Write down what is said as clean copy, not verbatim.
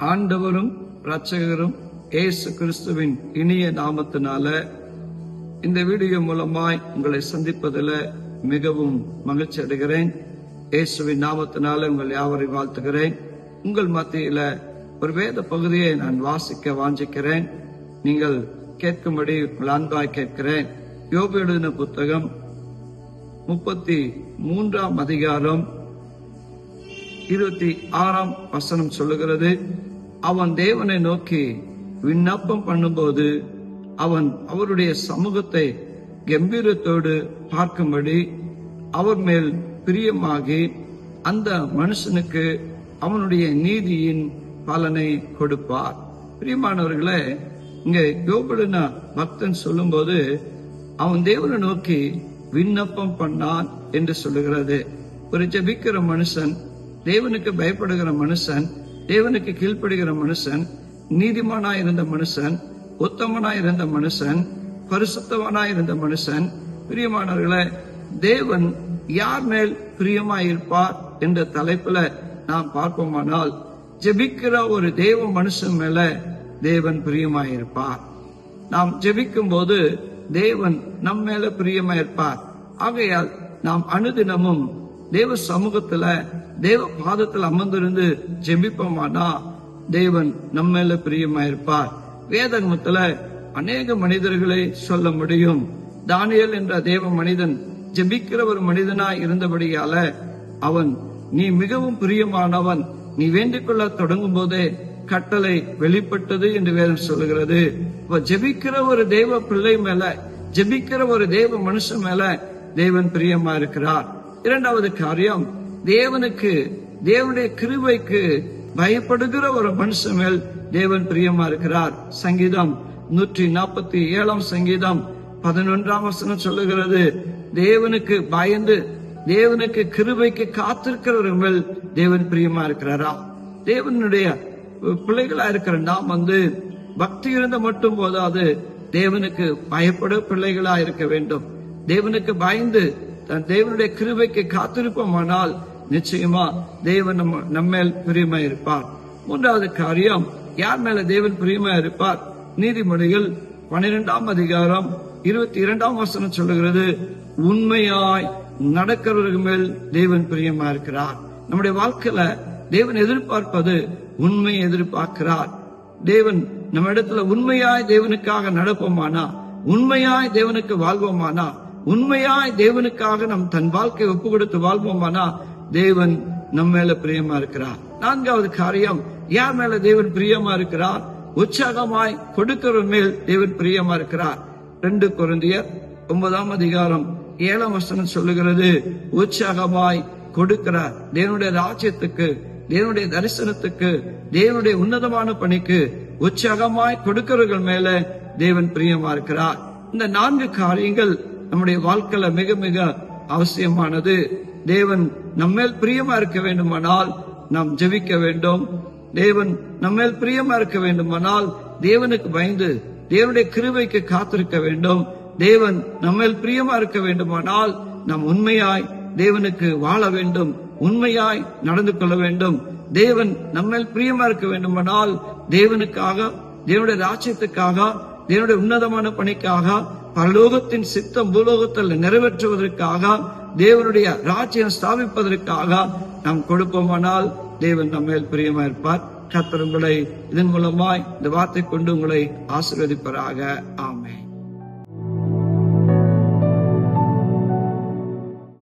ஆண்டவரும் இரட்சகரும் இயேசு கிறிஸ்துவின் இனிய நாமத்தினால இந்த வீடியோ மூலமாய் உங்களை சந்திப்பதில் மிகவும் மகிழ்ச்சி அடைகிறேன். இயேசுவின் நாமத்தினால உங்கள் யாவரையும் வாழ்த்துகிறேன். உங்கள் மத்தியில ஒரு வேத பகுதியை நான் வாசிக்க வாஞ்சிக்கிறேன். நீங்கள் கேட்கும்படி உங்கள் அன்பாய் கேட்கிறேன். யோபு எழுதின புத்தகம் 33 அதிகாரம் 26 சொல்லுகிறது, அவன் தேவனை நோக்கி விண்ணப்பம் பண்ணும்போது அவன் அவருடைய சமூகத்தை கம்பீரத்தோடு பார்க்கும்படி அவர் மேல் பிரியமாகி அந்த மனுஷனுக்கு அவனுடைய நீதியின் பலனை கொடுப்பார். பிரியமானவர்களே, இங்க யோபுவின் பக்தன் சொல்லும்போது அவன் தேவனை நோக்கி விண்ணப்பம் பண்ணான் என்று சொல்லுகிறது. ஒரு ஜெபிக்கிற மனுஷன், தேவனுக்கு பயப்படுகிற மனுஷன், தேவனுக்கு கீழ்ப்படுகிற மனுஷன், நீதிமானாய் இருந்த மனுஷன், உத்தமனாய் இருந்த மனுஷன், பரிசுத்தவனாய் இருந்த மனுஷன், பிரியமானவர்களே, தேவன் யார் மேல் பிரியமாயிருப்பார் என்ற தலைப்புல நாம் பார்ப்போமானால் ஜெபிக்கிற ஒரு தேவ மனுஷன் மேல தேவன் பிரியமாயிருப்பார். நாம் ஜெபிக்கும் போது தேவன் நம் மேல பிரியமாயிருப்பார். ஆகையால் நாம் அனுதினமும் தேவ சமூகத்துல தேவ பாதத்தில் அமர்ந்திருந்து ஜெபிப்போமானா தேவன் நம்ம மேல பிரியமாயிருப்பார். வேதகமத்துல அநேக மனிதர்களை சொல்ல முடியும். தானியேல் என்ற தேவ மனிதன் ஜெபிக்கிற ஒரு மனிதனாய் இருந்தபடியால அவன், நீ மிகவும் பிரியமானவன், நீ வேண்டிக் கொள்ள தொடங்கும் போதே கட்டளை வெளிப்பட்டது என்று வேதம் சொல்லுகிறது. ஜெபிக்கிற ஒரு தேவ பிள்ளை மேல, ஜெபிக்கிற ஒரு தேவ மனுஷன் மேல தேவன் பிரியமா இருக்கிறார். இரண்டாவது காரியம், தேவனுடைய கிருபைக்கு பயப்படுகிற ஒரு மனுஷன் மேல் தேவன் பிரியமா இருக்கிறார். சங்கீதம் 147 சங்கீதம் 11 சொல்லுகிறது, தேவனுக்கு பயந்து தேவனுக்கு கிருபைக்கு காத்திருக்கிற மேல் தேவன் பிரியமா இருக்கிறாரா? தேவனுடைய பிள்ளைகளா இருக்கிற நாம் பக்தி இருந்த மட்டும் போதாது, தேவனுக்கு பயப்பட பிள்ளைகளா இருக்க வேண்டும். தேவனுக்கு பயந்து தேவனுடைய கிருபைக்கு காத்திருப்போமானால் நிச்சயமா தேவன் நம்மேல் பிரியமா இருப்பார். மூன்றாவது காரியம், யார் மேல தேவன் பிரியமா இருப்பார்? நீதிமொழிகள் 12 அதிகாரம் 22 சொல்லுகிறது, உண்மையாய் நடக்கிறவர்கள் மேல் தேவன் பிரியமா இருக்கிறார். நம்முடைய வாழ்க்கையில தேவன் எதிர்பார்ப்பது உண்மையை எதிர்பார்க்கிறார். தேவன் நம்ம இடத்துல உண்மையாய் தேவனுக்காக நடப்போமானா, உண்மையாய் தேவனுக்கு வாழ்வோமானா, உண்மையாய் தேவனுக்காக நம் தன் வாழ்க்கையை ஒப்பு கொடுத்து வாழ்வோமானா தேவன் நம்ம மேல பிரியமா இருக்கிறார். நான்காவது காரியம், யார் மேல தேவன் பிரியமா இருக்கிறார்? உற்சாகமாய் கொடுக்கிற மேல் தேவன் பிரியமா இருக்கிறார். 2 கொரிந்தியர் 9 அதிகாரம் 7 சொல்லுகிறது, உற்சாகமாய் கொடுக்கிறார். தேவனுடைய ராஜ்யத்துக்கு, தேவனுடைய தரிசனத்துக்கு, தேவனுடைய உன்னதமான பணிக்கு உற்சாகமாய் கொடுக்கிறவர்கள் மேல தேவன் பிரியமா இருக்கிறார். இந்த 4 காரியங்கள் நம்முடைய வாழ்க்கையில மிக மிக அவசியமானது. தேவன் நம்மேல் பிரியமா இருக்க வேண்டுமானால் நாம் ஜெபிக்க வேண்டும். தேவன் நம்மேல் பிரியமா இருக்க வேண்டுமானால் தேவனுக்கு பயந்து தேவனுடைய கிருபைக்கு காத்திருக்க வேண்டும். தேவன் நம்மேல் பிரியமா இருக்க வேண்டுமானால் நாம் உண்மையாய் தேவனுக்கு வாழ வேண்டும், உண்மையாய் நடந்து கொள்ள வேண்டும். தேவன் நம்மேல் பிரியமா இருக்க வேண்டுமானால் தேவனுக்காக, தேவனுடைய ராஜ்யத்துக்காக, தேவனுடைய உன்னதமான பணிக்காக, பரலோகத்தின் சித்தம் பூலோகத்தில் நிறைவேற்றுவதற்காக, தேவனுடைய ராஜ்யம் ஸ்தாபிப்பதற்காக நாம் கொடுப்போமானால் தேவன் நம்மேல் பிரியமா இருப்பார். கர்த்தர் உங்களை இதன் மூலமாய் இந்த வார்த்தை கொண்டு உங்களை ஆசீர்வதிப்பாராக. ஆமென்.